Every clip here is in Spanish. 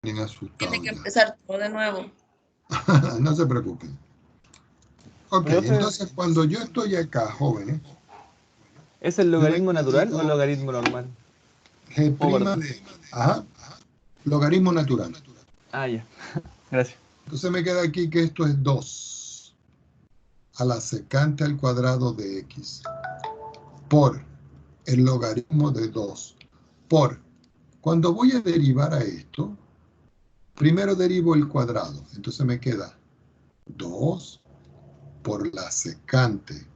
Bien asustado. Tiene que ya. empezar todo de nuevo. No se preocupen. Ok, Profe, entonces cuando yo estoy acá, jóvenes, ¿es el logaritmo yo natural digo o el logaritmo normal? G' Oh, perdón. de... Ajá, logaritmo natural. Ah, ya. Gracias. Entonces me queda aquí que esto es 2 a la secante al cuadrado de x por el logaritmo de 2 por... Cuando voy a derivar a esto, primero derivo el cuadrado. Entonces me queda 2 por la secante.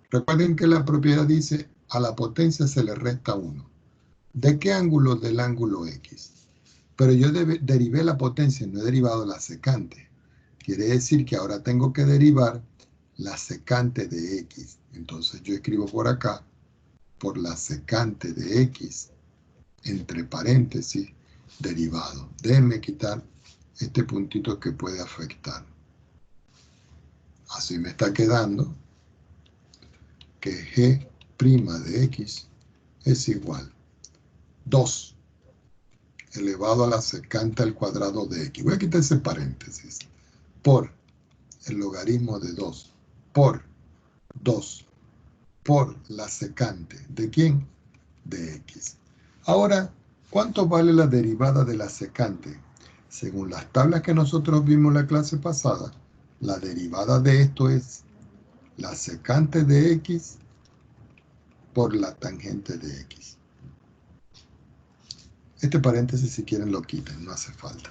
Recuerden que la propiedad dice a la potencia se le resta 1. ¿De qué ángulo? Del ángulo x. Pero yo derivé la potencia, no he derivado la secante. Quiere decir que ahora tengo que derivar la secante de x. Entonces yo escribo por acá, por la secante de x, entre paréntesis, derivado. Déjenme quitar este puntito que puede afectar. Así me está quedando que g' de x es igual 2 elevado a la secante al cuadrado de x. Voy a quitar ese paréntesis. Por el logaritmo de 2 por 2 por la secante. ¿De quién? De x. Ahora, ¿cuánto vale la derivada de la secante? Según las tablas que nosotros vimos en la clase pasada, la derivada de esto es la secante de x por la tangente de x. Este paréntesis, si quieren, lo quitan, no hace falta.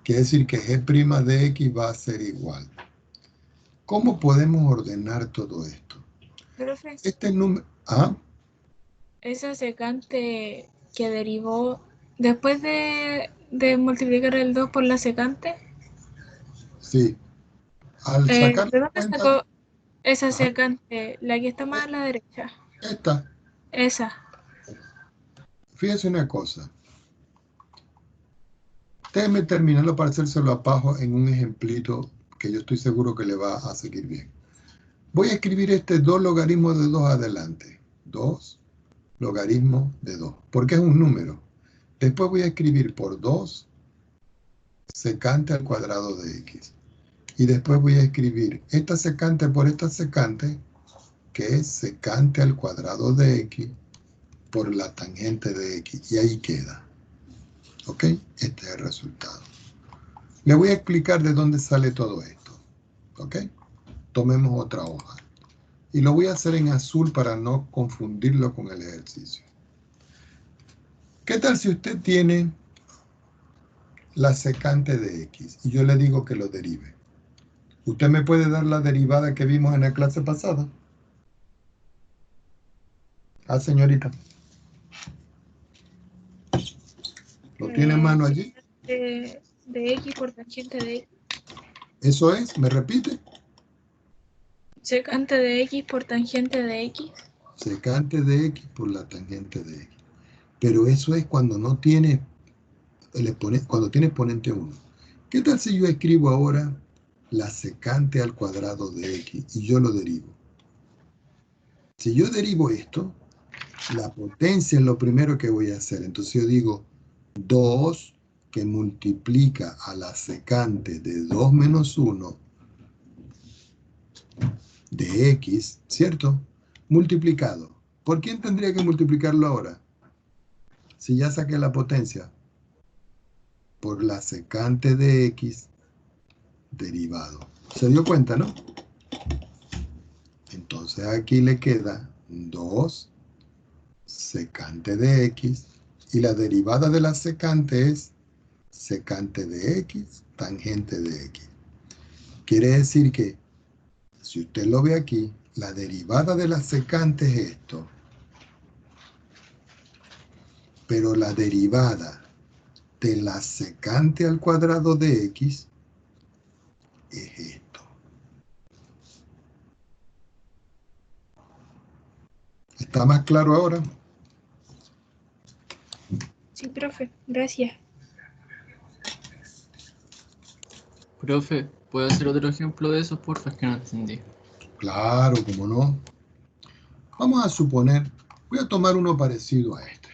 Quiere decir que g' de x va a ser igual. ¿Cómo podemos ordenar todo esto? Profe, Este número... ¿Ah? esa secante que derivó después de multiplicar el 2 por la secante, Sí. Al sacar ¿de la dónde cuenta... sacó esa Ajá, secante? La que está más a la derecha. esta. Esa. Fíjense una cosa. Déjenme terminarlo para hacérselo a Pajo en un ejemplito que yo estoy seguro que le va a seguir bien. Voy a escribir este 2 logaritmos de 2 adelante. 2 logaritmo de 2, porque es un número. Después voy a escribir por 2 secante al cuadrado de x. Y después voy a escribir esta secante por esta secante, que es secante al cuadrado de x por la tangente de x. Y ahí queda. ¿Ok? Este es el resultado. Le voy a explicar de dónde sale todo esto. ¿Ok? Tomemos otra hoja. Y lo voy a hacer en azul para no confundirlo con el ejercicio. ¿Qué tal si usted tiene la secante de x y yo le digo que lo derive? ¿Usted me puede dar la derivada que vimos en la clase pasada? Ah, señorita. ¿Lo tiene en mano allí? De x por tangente de x. Eso es, ¿me repite? Secante de x por tangente de x. Secante de x por la tangente de x. Pero eso es cuando no tiene cuando tiene exponente 1. ¿Qué tal si yo escribo ahora la secante al cuadrado de x y yo lo derivo? Si yo derivo esto, la potencia es lo primero que voy a hacer. Entonces yo digo 2 que multiplica a la secante de 2 menos 1 de x, ¿cierto? Multiplicado. ¿Por quién tendría que multiplicarlo ahora? Si ya saqué la potencia. Por la secante de x derivado. ¿Se dio cuenta, no? Entonces aquí le queda 2 secante de x y la derivada de la secante es secante de x tangente de x. Quiere decir que, si usted lo ve aquí, la derivada de la secante es esto, pero la derivada de la secante al cuadrado de x es esto. ¿Está más claro ahora? Sí, profe, gracias. Profe, ¿puedo hacer otro ejemplo de esos, porfa? Es que no entendí. Claro, cómo no. Vamos a suponer, voy a tomar uno parecido a este.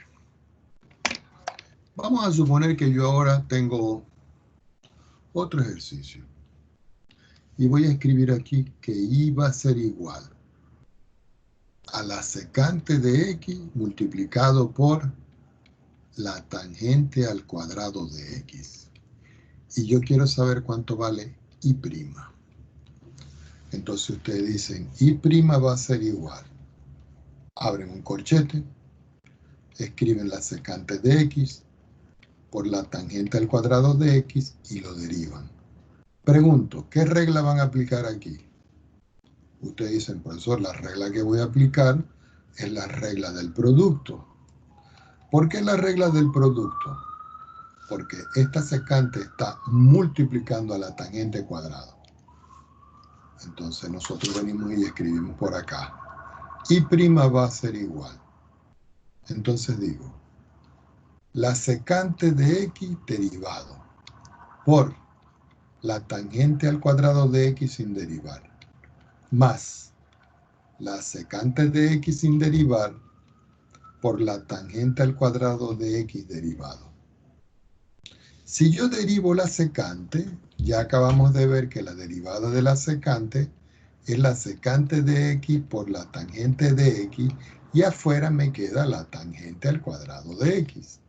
Vamos a suponer que yo ahora tengo otro ejercicio. Y voy a escribir aquí que y va a ser igual a la secante de x multiplicado por la tangente al cuadrado de x. Y yo quiero saber cuánto vale y'. Entonces ustedes dicen y' va a ser igual. Abren un corchete, escriben la secante de x por la tangente al cuadrado de x y lo derivan. Pregunto, ¿qué regla van a aplicar aquí? Ustedes dicen, profesor, la regla que voy a aplicar es la regla del producto. ¿Por qué la regla del producto? Porque esta secante está multiplicando a la tangente cuadrada. Entonces nosotros venimos y escribimos por acá. Y' va a ser igual. Entonces digo, la secante de x derivado por la tangente al cuadrado de x sin derivar, más la secante de x sin derivar por la tangente al cuadrado de x derivado. Si yo derivo la secante, ya acabamos de ver que la derivada de la secante es la secante de x por la tangente de x y afuera me queda la tangente al cuadrado de x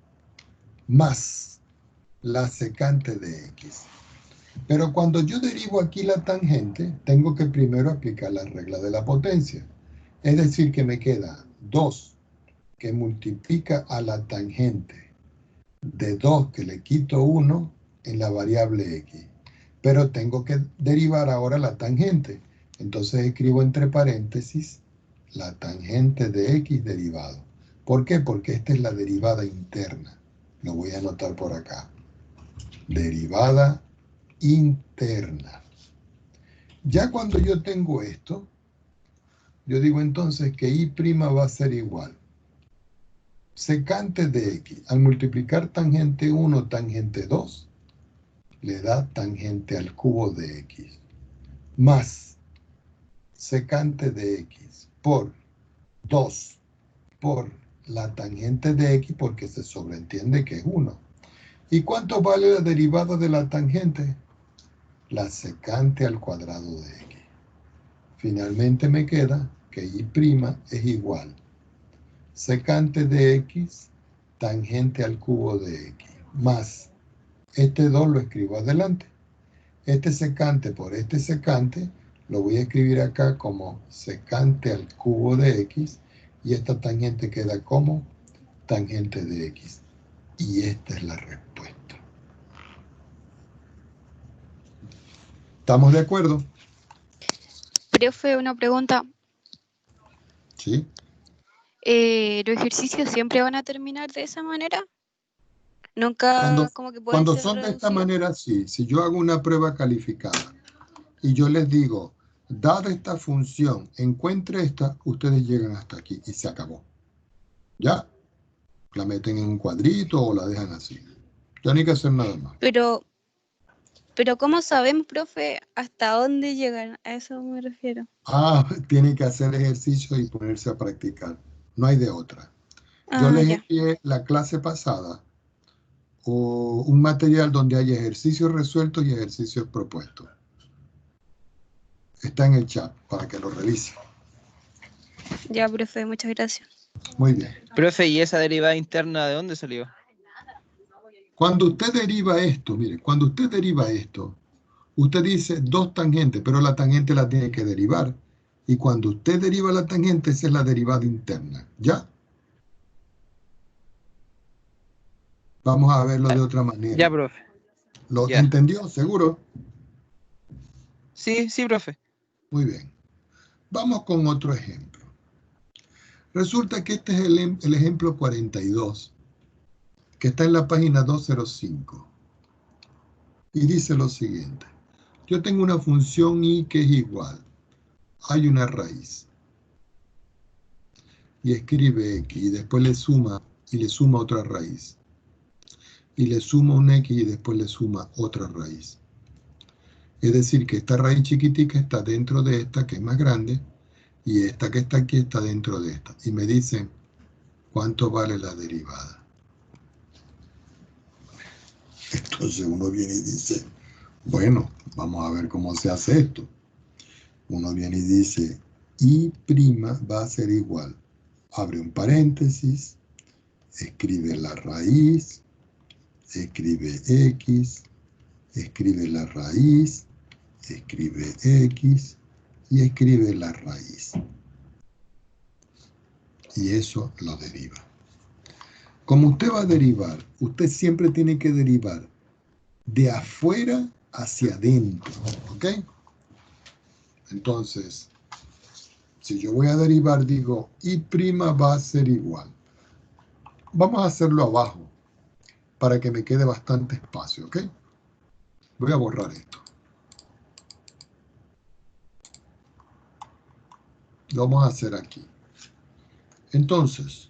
más la secante de x. Pero cuando yo derivo aquí la tangente, tengo que primero aplicar la regla de la potencia. Es decir, que me queda 2 que multiplica a la tangente de 2 que le quito 1 en la variable x. Pero tengo que derivar ahora la tangente. Entonces escribo entre paréntesis la tangente de x derivado. ¿Por qué? Porque esta es la derivada interna. Lo voy a anotar por acá. Derivada interna. Ya cuando yo tengo esto, yo digo entonces que y' va a ser igual. Secante de x, al multiplicar tangente 1, tangente 2, le da tangente al cubo de x, más secante de x por 2 por la tangente de x, porque se sobreentiende que es 1. ¿Y cuánto vale la derivada de la tangente? La secante al cuadrado de x. Finalmente me queda que y' es igual secante de x tangente al cubo de x, más este 2 lo escribo adelante. Este secante por este secante lo voy a escribir acá como secante al cubo de x y esta tangente queda como tangente de x. Y esta es la respuesta. ¿Estamos de acuerdo? Profe, una pregunta. Sí. ¿Los ejercicios siempre van a terminar de esa manera? Nunca como que pueden Cuando ser son de esta reducidos. manera, sí. Si yo hago una prueba calificada y yo les digo, dada esta función, encuentre esta, ustedes llegan hasta aquí y se acabó. ¿Ya? La meten en un cuadrito o la dejan así. Ya no hay que hacer nada más. Pero ¿cómo sabemos, profe, hasta dónde llegan? A eso me refiero. Tienen que hacer ejercicio y ponerse a practicar. No hay de otra. Yo les Ya. envié la clase pasada o un material donde hay ejercicios resueltos y ejercicios propuestos. Está en el chat para que lo revisen. Ya, profe, muchas gracias. Muy bien. Profe, ¿y esa derivada interna de dónde salió? Cuando usted deriva esto, mire, cuando usted deriva esto, usted dice 2 tangentes, pero la tangente la tiene que derivar. Y cuando usted deriva la tangente, esa es la derivada interna. ¿Ya? Vamos a verlo de otra manera. Ya, profe. ¿Lo Ya. entendió? ¿Seguro? Sí, profe. Muy bien. Vamos con otro ejemplo. Resulta que este es el ejemplo 42, que está en la página 205. Y dice lo siguiente. Yo tengo una función y que es igual. Hay una raíz. Y escribe x y después le suma otra raíz. Y le suma un x y después le suma otra raíz. Es decir, que esta raíz chiquitica está dentro de esta que es más grande y esta que está aquí está dentro de esta. Y me dicen cuánto vale la derivada. Entonces uno viene y dice, bueno, vamos a ver cómo se hace esto. Uno viene y dice, y' va a ser igual. Abre un paréntesis, escribe la raíz, escribe x, escribe la raíz, escribe x y escribe la raíz. Y eso lo deriva. Como usted va a derivar, usted siempre tiene que derivar de afuera hacia adentro, ¿ok? Entonces, si yo voy a derivar, digo, y' va a ser igual. Vamos a hacerlo abajo, para que me quede bastante espacio, ¿ok? Voy a borrar esto. Lo vamos a hacer aquí. Entonces,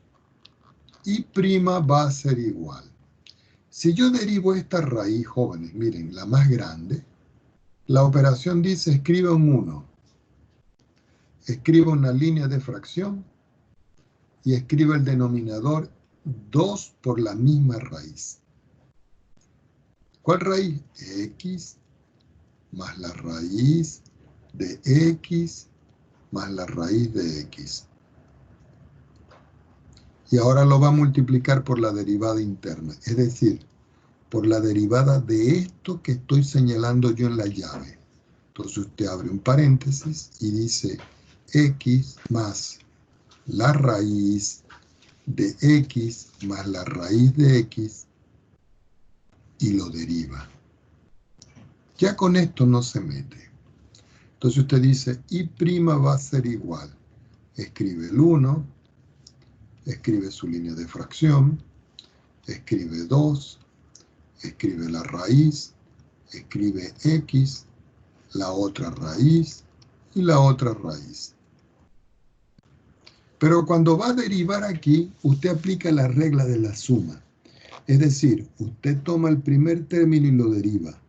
y' va a ser igual. Si yo derivo esta raíz, jóvenes, miren, la más grande, la operación dice escriba un 1. Escriba una línea de fracción y escriba el denominador 2 por la misma raíz. ¿Cuál raíz? X más la raíz de X más la raíz de X. Y ahora lo va a multiplicar por la derivada interna, es decir, por la derivada de esto que estoy señalando yo en la llave. Entonces usted abre un paréntesis y dice X más la raíz de X más la raíz de X y lo deriva. Ya con esto no se mete. Entonces usted dice, y' va a ser igual. Escribe el 1, escribe su línea de fracción, escribe 2, escribe la raíz, escribe X, la otra raíz y la otra raíz. Pero cuando va a derivar aquí, usted aplica la regla de la suma. Es decir, usted toma el primer término y lo deriva.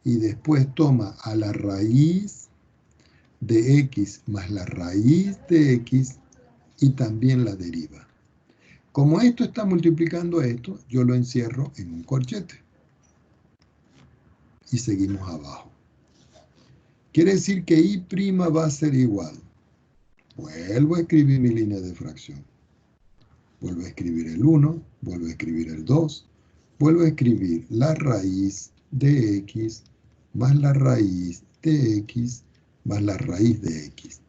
Y después toma a la raíz de X más la raíz de X y también la deriva. Como esto está multiplicando esto, yo lo encierro en un corchete. Y seguimos abajo. Quiere decir que y' va a ser igual. Vuelvo a escribir mi línea de fracción. Vuelvo a escribir el 1, vuelvo a escribir el 2, vuelvo a escribir la raíz de X más la raíz de X más la raíz de X.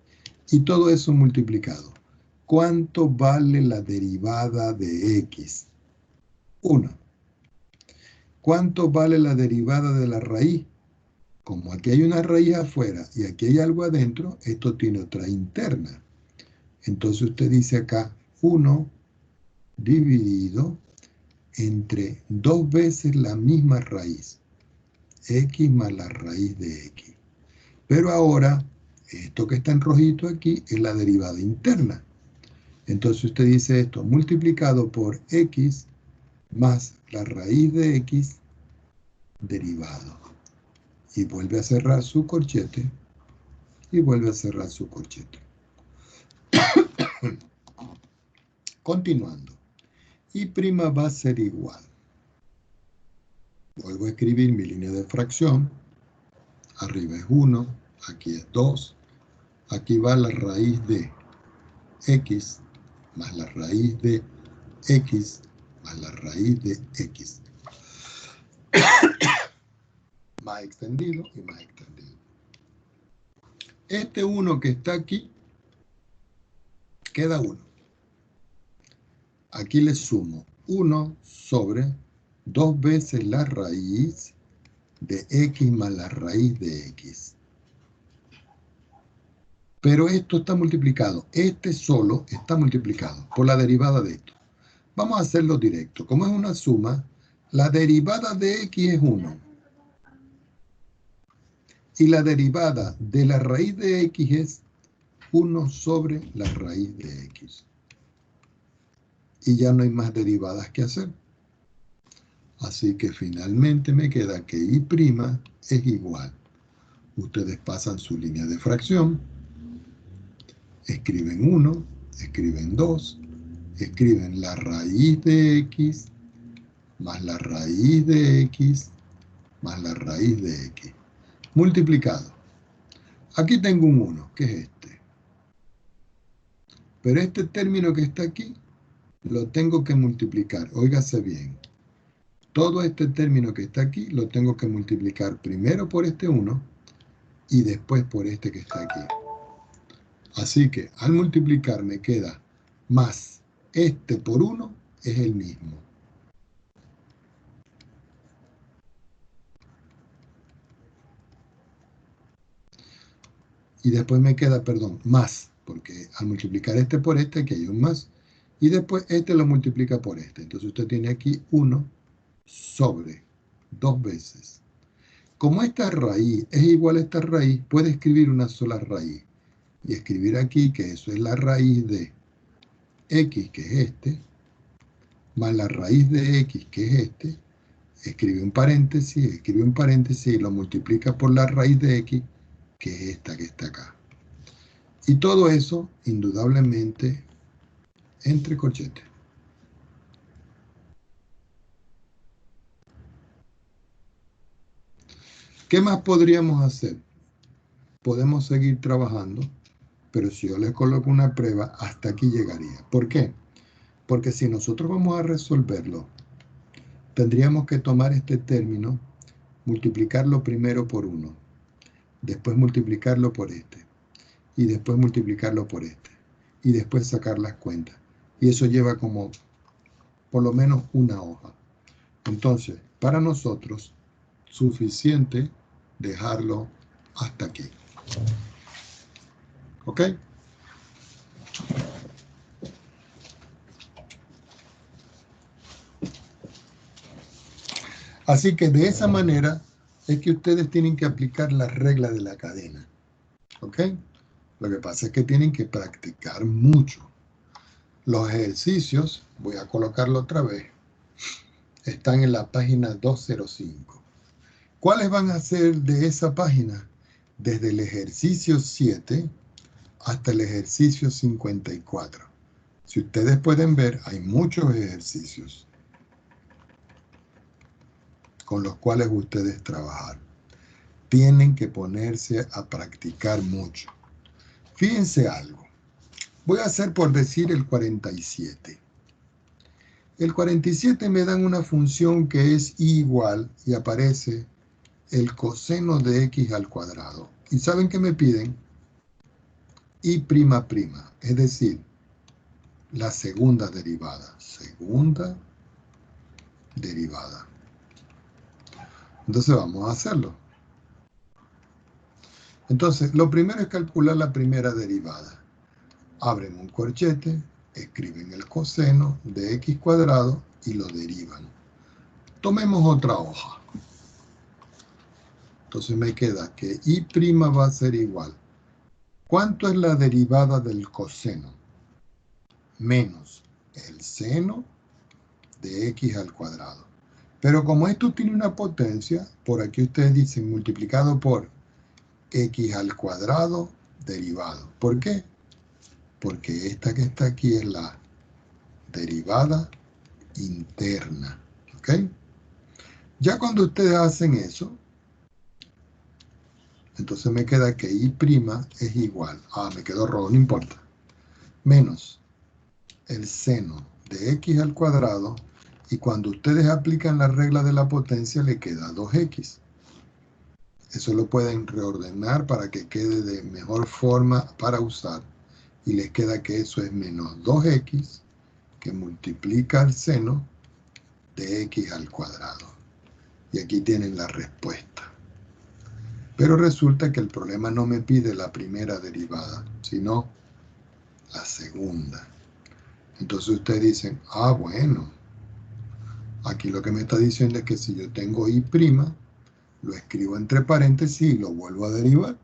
Y todo eso multiplicado. ¿Cuánto vale la derivada de X? 1. ¿Cuánto vale la derivada de la raíz? Como aquí hay una raíz afuera y aquí hay algo adentro, esto tiene otra interna. Entonces usted dice acá 1 dividido entre 2 veces la misma raíz, X más la raíz de X. Pero ahora, esto que está en rojito aquí es la derivada interna. Entonces usted dice esto multiplicado por X más la raíz de X derivado. Y vuelve a cerrar su corchete. Y vuelve a cerrar su corchete. Continuando. Y' va a ser igual. Vuelvo a escribir mi línea de fracción. Arriba es 1. Aquí es 2. Aquí va la raíz de X más la raíz de X más la raíz de X. Más extendido y más extendido. Este 1 que está aquí, queda 1. Aquí le sumo 1 sobre 2 veces la raíz de X más la raíz de X. Pero esto está multiplicado. Este solo está multiplicado por la derivada de esto. Vamos a hacerlo directo. Como es una suma, la derivada de X es 1. Y la derivada de la raíz de X es 1 sobre la raíz de X. Y ya no hay más derivadas que hacer. Así que finalmente me queda que y' es igual. Ustedes pasan su línea de fracción, escriben 1, escriben 2, escriben la raíz de X más la raíz de X más la raíz de x, multiplicado. Aquí tengo un 1, que es este. Pero este término que está aquí, lo tengo que multiplicar. Óigase bien. Todo este término que está aquí, lo tengo que multiplicar primero por este 1 y después por este que está aquí. Así que al multiplicar me queda más este por 1 es el mismo. Y después me queda, perdón, más, porque al multiplicar este por este, aquí hay un más. Y después este lo multiplica por este. Entonces usted tiene aquí 1 sobre 2 veces. Como esta raíz es igual a esta raíz, puede escribir una sola raíz. Y escribir aquí que eso es la raíz de x, que es este, más la raíz de x, que es este. Escribe un paréntesis y lo multiplica por la raíz de x, que es esta que está acá. Y todo eso, indudablemente, entre corchetes. ¿Qué más podríamos hacer? Podemos seguir trabajando, pero si yo le coloco una prueba, hasta aquí llegaría. ¿Por qué? Porque si nosotros vamos a resolverlo, tendríamos que tomar este término, multiplicarlo primero por 1, después multiplicarlo por este, y después multiplicarlo por este, y después sacar las cuentas. Y eso lleva como por lo menos una hoja. Entonces, para nosotros, suficiente dejarlo hasta aquí. ¿Ok? Así que de esa manera es que ustedes tienen que aplicar la regla de la cadena. ¿Ok? Lo que pasa es que tienen que practicar mucho. Los ejercicios, voy a colocarlo otra vez, están en la página 205. ¿Cuáles van a ser de esa página? Desde el ejercicio 7 hasta el ejercicio 54. Si ustedes pueden ver, hay muchos ejercicios con los cuales ustedes trabajar. Tienen que ponerse a practicar mucho. Fíjense algo. Voy a hacer por decir el 47. El 47 me dan una función que es igual y aparece el coseno de x al cuadrado. ¿Y saben qué me piden? Y prima prima, es decir, la segunda derivada. Segunda derivada. Entonces vamos a hacerlo. Entonces, lo primero es calcular la primera derivada. Abren un corchete, escriben el coseno de x cuadrado y lo derivan. Tomemos otra hoja. Entonces me queda que y' va a ser igual. ¿Cuánto es la derivada del coseno? Menos el seno de x al cuadrado. Pero como esto tiene una potencia, por aquí ustedes dicen multiplicado por x al cuadrado derivado. ¿Por qué? Porque esta que está aquí es la derivada interna. ¿Ok? Ya cuando ustedes hacen eso, entonces me queda que y' es igual. Me quedó rojo, no importa. Menos el seno de x al cuadrado. Y cuando ustedes aplican la regla de la potencia, le queda 2x. Eso lo pueden reordenar para que quede de mejor forma para usar. Y les queda que eso es menos 2x, que multiplica el seno de x al cuadrado. Y aquí tienen la respuesta. Pero resulta que el problema no me pide la primera derivada, sino la segunda. Entonces ustedes dicen, bueno, aquí lo que me está diciendo es que si yo tengo y', lo escribo entre paréntesis y lo vuelvo a derivar.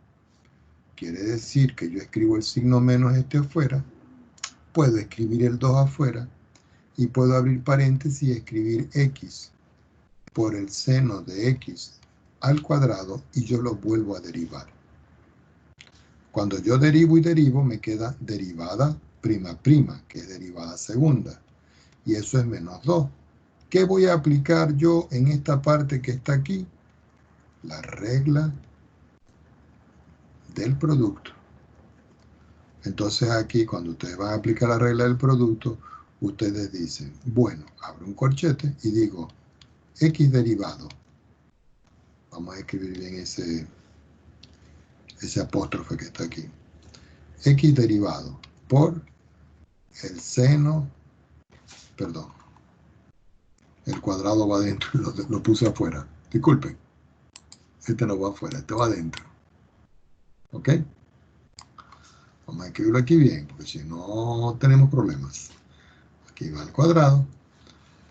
Quiere decir que yo escribo el signo menos este afuera, puedo escribir el 2 afuera y puedo abrir paréntesis y escribir x por el seno de x al cuadrado y yo lo vuelvo a derivar. Cuando yo derivo y derivo me queda derivada prima prima, que es derivada segunda, y eso es menos 2. ¿Qué voy a aplicar yo en esta parte que está aquí? la regla del producto. Entonces aquí, cuando ustedes van a aplicar la regla del producto, ustedes dicen, bueno, abro un corchete y digo, X derivado. Vamos a escribir bien ese apóstrofe que está aquí. X derivado por el seno, perdón, el cuadrado va adentro, lo puse afuera. Disculpen, este no va afuera, este va adentro. ¿Ok? Vamos a escribirlo aquí bien, porque si no tenemos problemas. Aquí va al cuadrado.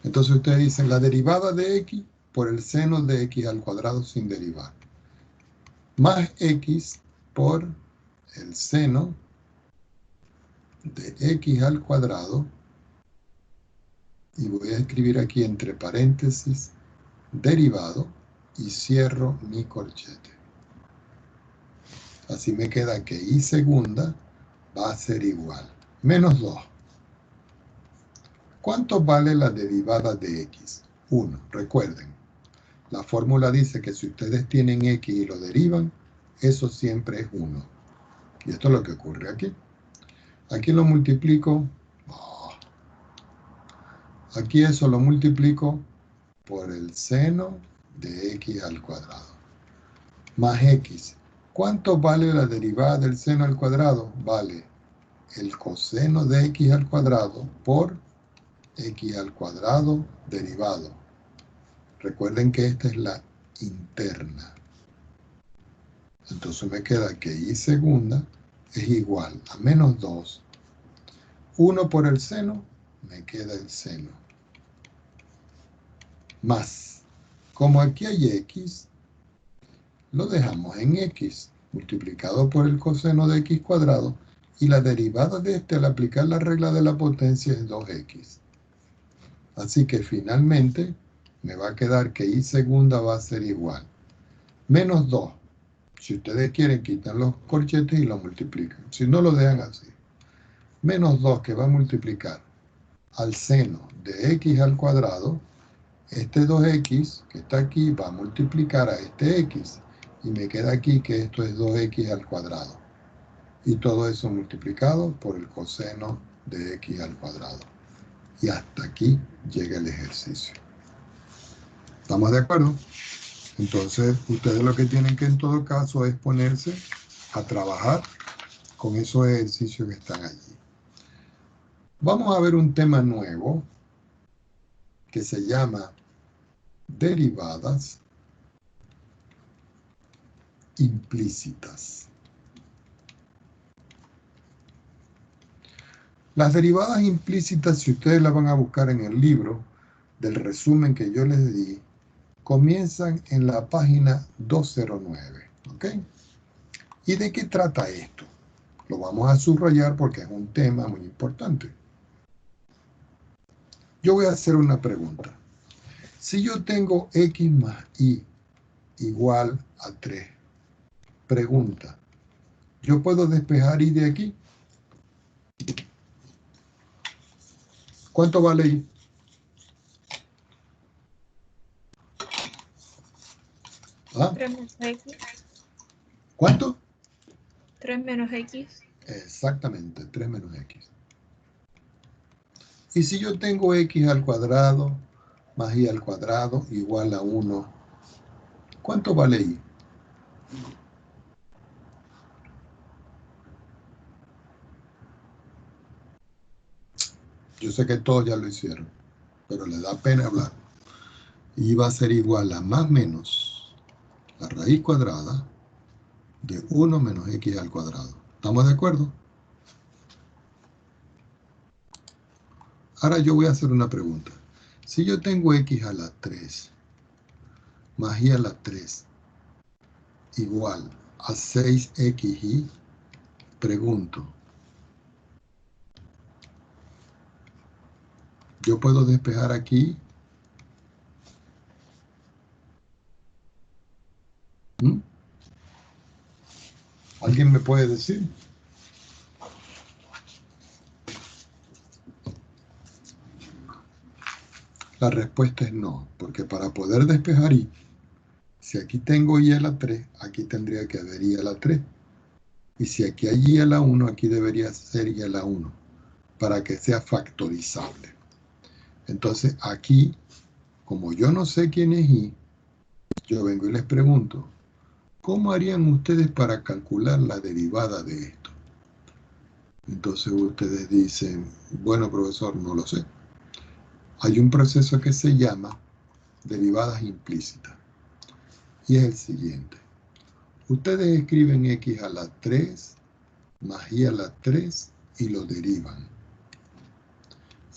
Entonces ustedes dicen la derivada de X por el seno de X al cuadrado sin derivar. Más X por el seno de X al cuadrado. Y voy a escribir aquí entre paréntesis derivado y cierro mi corchete. Así me queda que Y segunda va a ser igual. Menos 2. ¿Cuánto vale la derivada de X? 1. Recuerden, la fórmula dice que si ustedes tienen X y lo derivan, eso siempre es 1. Y esto es lo que ocurre aquí. Aquí lo multiplico. Aquí eso lo multiplico por el seno de X al cuadrado. Más X. ¿Cuánto vale la derivada del seno al cuadrado? Vale el coseno de X al cuadrado por X al cuadrado derivado. Recuerden que esta es la interna. Entonces me queda que Y segunda es igual a menos 2. 1 por el seno, me queda el seno. Más, como aquí hay X, lo dejamos en X, multiplicado por el coseno de X cuadrado, y la derivada de este al aplicar la regla de la potencia es 2X. Así que finalmente me va a quedar que Y segunda va a ser igual. Menos 2. Si ustedes quieren, quitan los corchetes y lo multiplican. Si no, lo dejan así. Menos 2 que va a multiplicar al seno de X al cuadrado. Este 2X que está aquí va a multiplicar a este X. Y me queda aquí que esto es 2X al cuadrado. Y todo eso multiplicado por el coseno de X al cuadrado. Y hasta aquí llega el ejercicio. ¿Estamos de acuerdo? Entonces, ustedes lo que tienen que en todo caso es ponerse a trabajar con esos ejercicios que están allí. Vamos a ver un tema nuevo que se llama derivadas implícitas. Las derivadas implícitas, si ustedes las van a buscar en el libro del resumen que yo les di, comienzan en la página 209. ¿Ok? ¿Y de qué trata esto? Lo vamos a subrayar porque es un tema muy importante. Yo voy a hacer una pregunta. Si yo tengo X más Y igual a 3, pregunta, ¿yo puedo despejar Y de aquí? ¿Cuánto vale Y? ¿Ah? 3 menos X. ¿Cuánto? 3 menos X. Exactamente, 3 menos X. Y si yo tengo X al cuadrado más Y al cuadrado igual a 1, ¿cuánto vale Y? Yo sé que todos ya lo hicieron, pero les da pena hablar. Y va a ser igual a más menos la raíz cuadrada de 1 menos X al cuadrado. ¿Estamos de acuerdo? Ahora yo voy a hacer una pregunta. Si yo tengo X a la 3 más Y a la 3 igual a 6XY, pregunto, ¿yo puedo despejar aquí? ¿Mm? ¿Alguien me puede decir? La respuesta es no, porque para poder despejar Y, Si aquí tengo y a la 3, aquí tendría que haber y a la 3. Y si aquí hay y a la 1, aquí debería ser y a la 1, para que sea factorizable. Entonces aquí, como yo no sé quién es y, yo vengo y les pregunto, ¿cómo harían ustedes para calcular la derivada de esto? Entonces ustedes dicen, bueno, profesor, no lo sé. Hay un proceso que se llama derivadas implícitas. Y es el siguiente. Ustedes escriben x a la 3 más y a la 3 y lo derivan.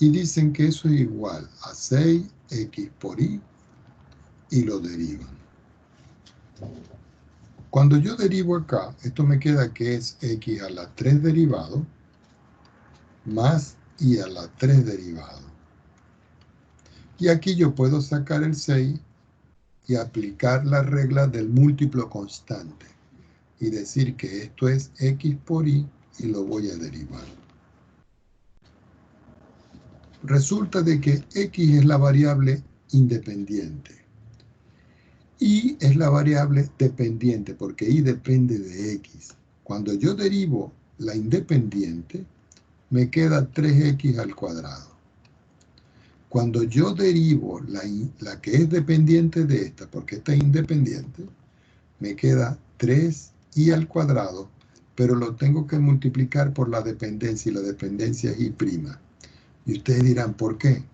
Y dicen que eso es igual a 6x por y lo derivan. Cuando yo derivo acá, esto me queda que es x a la 3 derivado más y a la 3 derivado. Y aquí yo puedo sacar el 6 y aplicar la regla del múltiplo constante y decir que esto es x por y lo voy a derivar. Resulta de que x es la variable independiente. Y es la variable dependiente, porque y depende de x. Cuando yo derivo la independiente, me queda 3x al cuadrado. Cuando yo derivo la que es dependiente de esta, porque esta es independiente, me queda 3y al cuadrado, pero lo tengo que multiplicar por la dependencia, y la dependencia es y'. Y ustedes dirán, ¿por qué?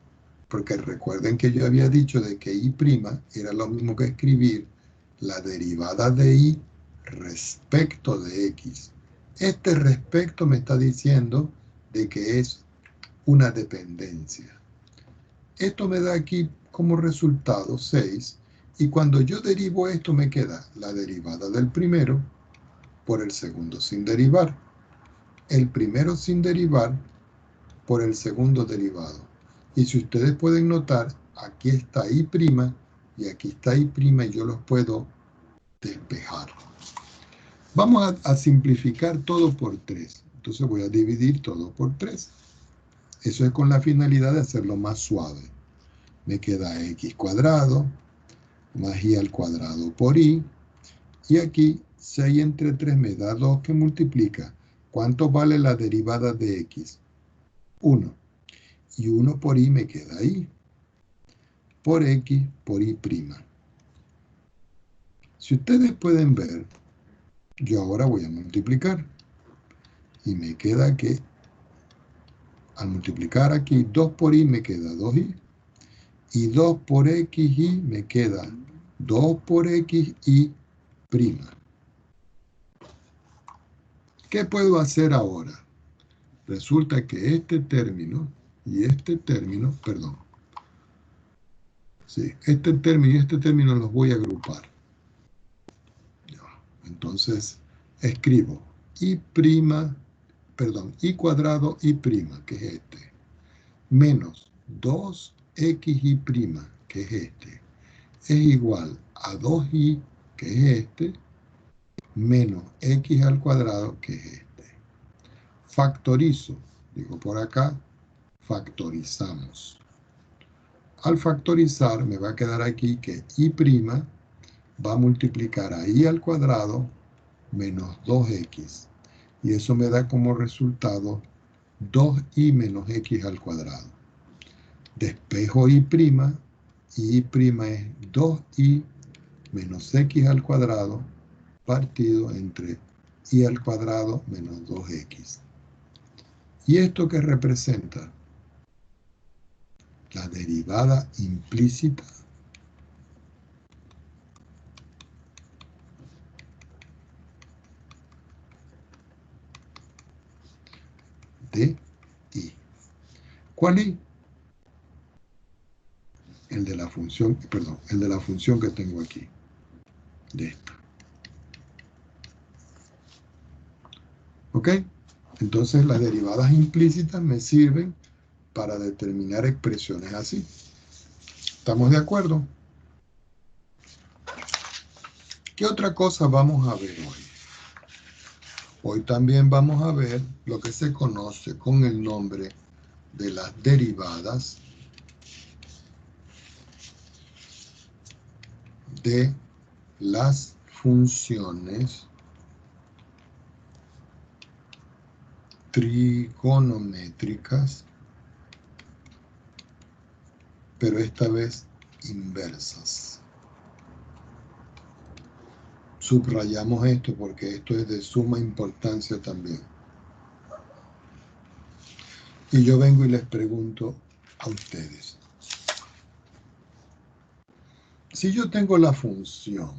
Porque recuerden que yo había dicho de que y' era lo mismo que escribir la derivada de y respecto de x. Este respecto me está diciendo de que es una dependencia. Esto me da aquí como resultado 6, y cuando yo derivo esto me queda la derivada del primero por el segundo sin derivar, el primero sin derivar por el segundo derivado. Y si ustedes pueden notar, aquí está y' y aquí está y', y yo los puedo despejar. Vamos a simplificar todo por 3. Entonces voy a dividir todo por 3. Eso es con la finalidad de hacerlo más suave. Me queda x cuadrado más y al cuadrado por y. Y aquí 6 entre 3 me da 2 que multiplica. ¿Cuánto vale la derivada de x? 1. Y 1 por y me queda ahí. Por x por y'. Si ustedes pueden ver, yo ahora voy a multiplicar. Y me queda que al multiplicar aquí 2 por y me queda 2y. Y 2 por xy me queda 2 por xy'. ¿Qué puedo hacer ahora? Resulta que este término y este término, perdón. Sí, este término y este término los voy a agrupar. Entonces, escribo y' cuadrado y', que es este, menos 2xy', que es este, es igual a 2y, que es este, menos x al cuadrado, que es este. Factorizo, digo por acá, factorizamos. Al factorizar me va a quedar aquí que y' va a multiplicar a y al cuadrado menos 2x. Y eso me da como resultado 2y menos x al cuadrado. Despejo y' y y' es 2y menos x al cuadrado partido entre y al cuadrado menos 2x. ¿Y esto qué representa? La derivada implícita de y. ¿Cuál y? El de la función, perdón, el de la función que tengo aquí, de esta. ¿Ok? Entonces las derivadas implícitas me sirven para determinar expresiones así. ¿Estamos de acuerdo? ¿Qué otra cosa vamos a ver hoy? Hoy también vamos a ver lo que se conoce con el nombre de las derivadas de las funciones trigonométricas, pero esta vez inversas. Subrayamos esto porque esto es de suma importancia también. Y yo vengo y les pregunto a ustedes. Si yo tengo la función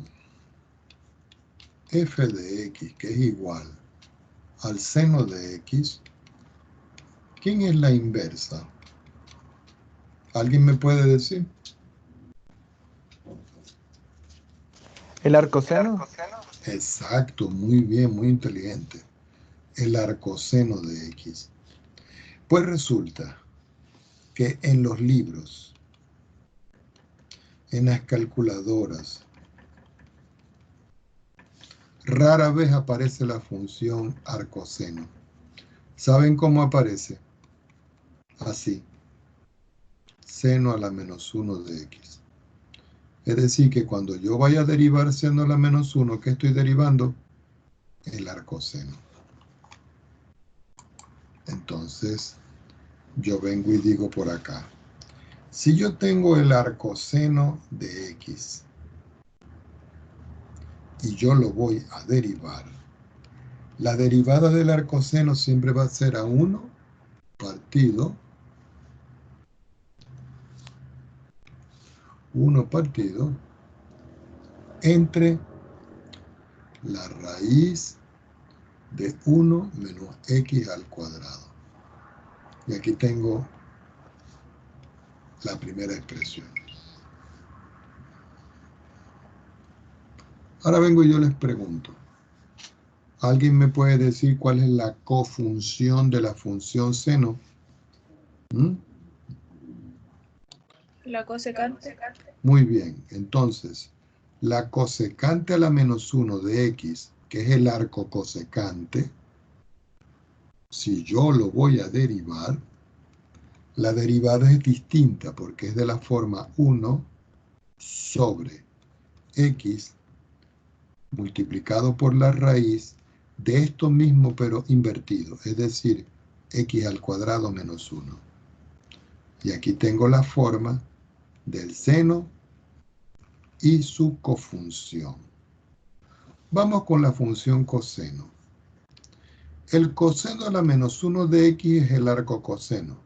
f de x, que es igual al seno de x, ¿quién es la inversa? ¿Alguien me puede decir? ¿El arcoseno? Exacto, muy bien, muy inteligente. El arcoseno de x. Pues resulta que en los libros, en las calculadoras, rara vez aparece la función arcoseno. ¿Saben cómo aparece? Así. Seno a la menos 1 de x. Es decir, que cuando yo vaya a derivar seno a la menos 1, ¿qué estoy derivando? El arcoseno. Entonces, yo vengo y digo por acá. Si yo tengo el arcoseno de x y yo lo voy a derivar, la derivada del arcoseno siempre va a ser a 1 partido 1 partido entre la raíz de 1 menos x al cuadrado. Y aquí tengo la primera expresión. Ahora vengo y yo les pregunto. ¿Alguien me puede decir cuál es la cofunción de la función seno? La cosecante. Muy bien. Entonces, la cosecante a la menos 1 de x, que es el arco cosecante, si yo lo voy a derivar, la derivada es distinta porque es de la forma 1 sobre x multiplicado por la raíz de esto mismo pero invertido, es decir, x al cuadrado menos 1. Y aquí tengo la forma del seno y su cofunción. Vamos con la función coseno. El coseno a la menos 1 de x es el arco coseno,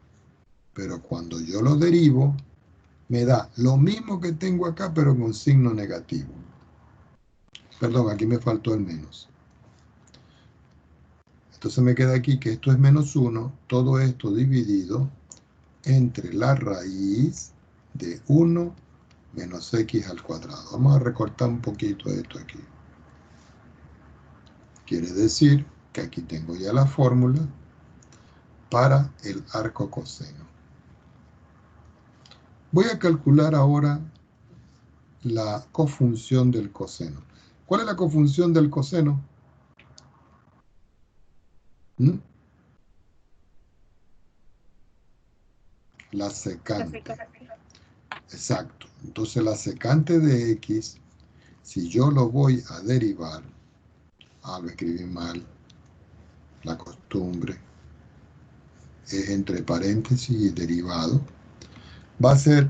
pero cuando yo lo derivo, me da lo mismo que tengo acá, pero con signo negativo. Perdón, aquí me faltó el menos. Entonces me queda aquí que esto es menos 1, todo esto dividido entre la raíz de 1 menos x al cuadrado. Vamos a recortar un poquito de esto aquí. Quiere decir que aquí tengo ya la fórmula para el arco coseno. Voy a calcular ahora la cofunción del coseno. ¿Cuál es la cofunción del coseno? La secante. Exacto. Entonces la secante de x, si yo lo voy a derivar, lo escribí mal, la costumbre, es entre paréntesis y derivado, va a ser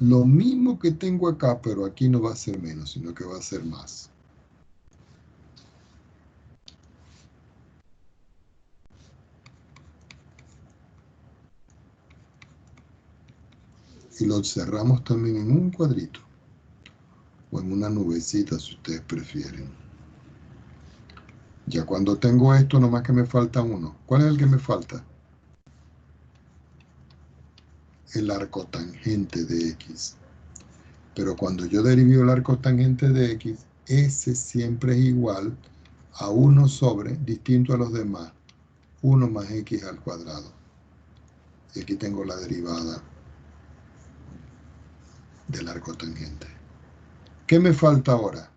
lo mismo que tengo acá, pero aquí no va a ser menos, sino que va a ser más. Y lo cerramos también en un cuadrito, o en una nubecita si ustedes prefieren. Ya cuando tengo esto, nomás que me falta uno. ¿Cuál es el que me falta? El arcotangente de x. Pero cuando yo derivo el arcotangente de x, ese siempre es igual a 1 sobre, distinto a los demás, 1 más x al cuadrado. Y aquí tengo la derivada del arcotangente. ¿Qué me falta ahora?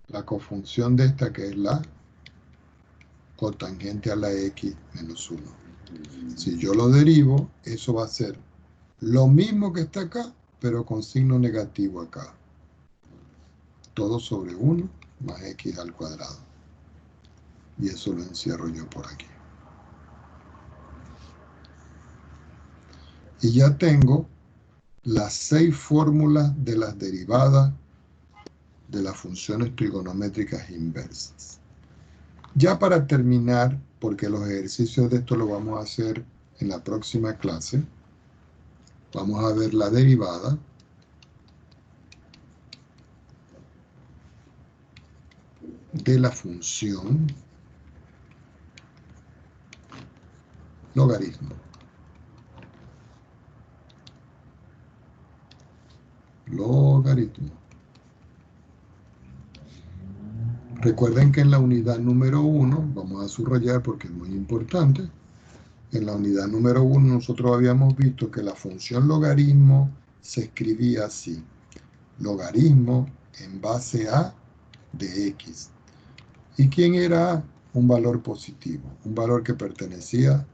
La cofunción de esta, que es la cotangente a la x menos 1. Si yo lo derivo, eso va a ser lo mismo que está acá, pero con signo negativo acá. todo sobre 1 más x al cuadrado. Y eso lo encierro yo por aquí. Y ya tengo las 6 fórmulas de las derivadas de las funciones trigonométricas inversas. Ya para terminar, porque los ejercicios de esto lo vamos a hacer en la próxima clase, vamos a ver la derivada de la función logaritmo. Logaritmo. Recuerden que en la unidad número 1, vamos a subrayar porque es muy importante, en la unidad número 1 nosotros habíamos visto que la función logaritmo se escribía así: logaritmo en base a de x. ¿Y quién era a? Un valor positivo, un valor que pertenecía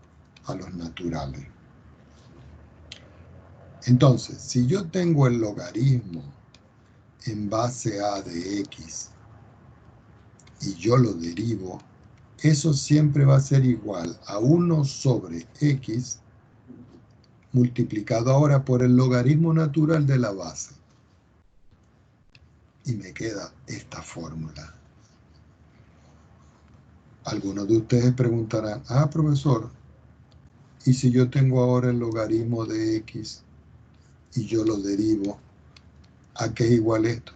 a los naturales. Entonces, si yo tengo el logaritmo en base a de x y yo lo derivo, eso siempre va a ser igual a 1 sobre x multiplicado ahora por el logaritmo natural de la base. Y me queda esta fórmula. Algunos de ustedes preguntarán, profesor, ¿y si yo tengo ahora el logaritmo de x y yo lo derivo, a qué es igual esto?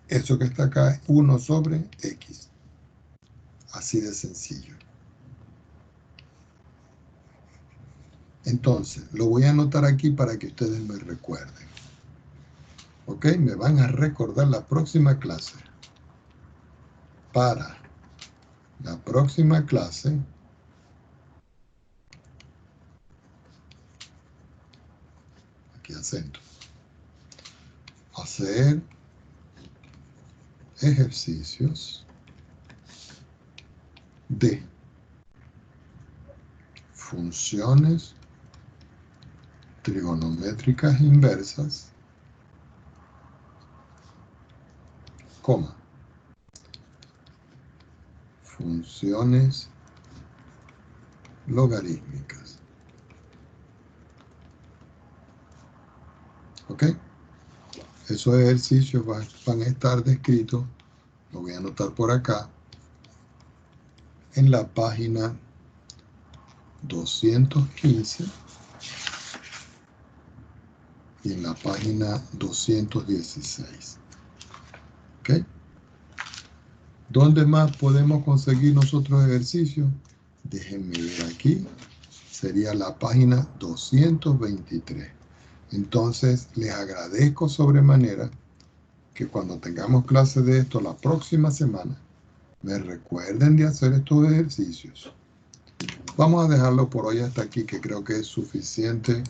Eso que está acá es 1 sobre x. Así de sencillo. Entonces, lo voy a anotar aquí para que ustedes me recuerden. ¿Ok? Me van a recordar la próxima clase. Para la próxima clase, aquí acento, hacer ejercicios de funciones trigonométricas inversas, coma, funciones logarítmicas. ¿Ok? Esos ejercicios van a estar descritos, lo voy a anotar por acá, en la página 215 y en la página 216. ¿Ok? ¿Dónde más podemos conseguir nosotros ejercicios? Déjenme ver aquí. Sería la página 223. Entonces, les agradezco sobremanera que cuando tengamos clases de esto la próxima semana, me recuerden de hacer estos ejercicios. Vamos a dejarlo por hoy hasta aquí, que creo que es suficiente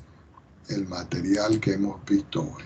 el material que hemos visto hoy.